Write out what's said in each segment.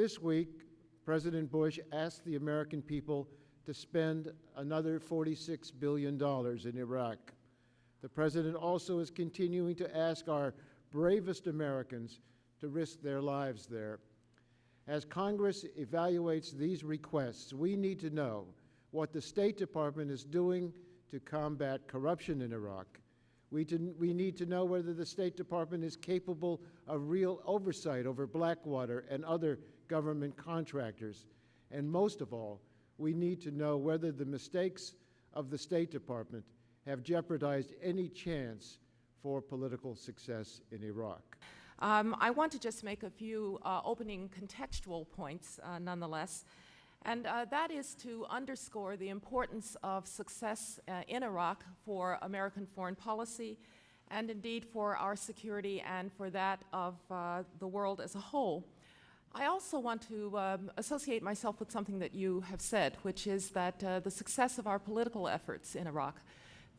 This week, President Bush asked the American people to spend another $46 billion in Iraq. The President also is continuing to ask our bravest Americans to risk their lives there. As Congress evaluates these requests, we need to know what the State Department is doing to combat corruption in Iraq. We need to know whether the State Department is capable of real oversight over Blackwater and other government contractors. And most of all, we need to know whether the mistakes of the State Department have jeopardized any chance for political success in Iraq. I want to just make a few opening contextual points nonetheless, and that is to underscore the importance of success in Iraq for American foreign policy and indeed for our security and for that of the world as a whole. I also want to associate myself with something that you have said, which is that the success of our political efforts in Iraq,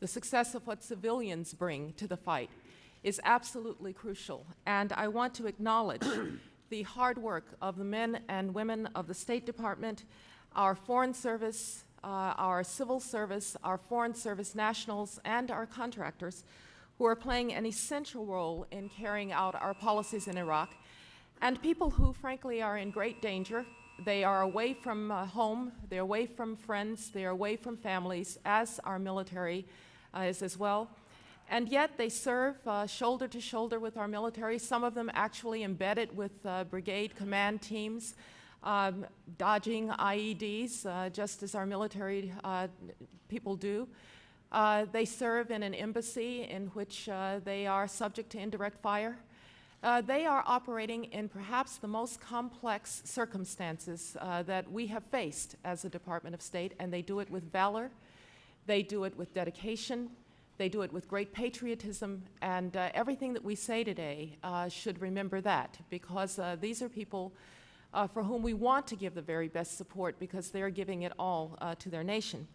the success of what civilians bring to the fight, is absolutely crucial. And I want to acknowledge the hard work of the men and women of the State Department, our Foreign Service, our Civil Service, our Foreign Service nationals, and our contractors who are playing an essential role in carrying out our policies in Iraq, and people who, frankly, are in great danger. They are away from home, they're away from friends, they're away from families, as our military is as well. And yet they serve shoulder to shoulder with our military, some of them actually embedded with brigade command teams, dodging IEDs, just as our military people do. They serve in an embassy in which they are subject to indirect fire. They are operating in perhaps the most complex circumstances that we have faced as a Department of State, and they do it with valor, they do it with dedication, they do it with great patriotism, and everything that we say today should remember that, because these are people for whom we want to give the very best support because they're giving it all to their nation.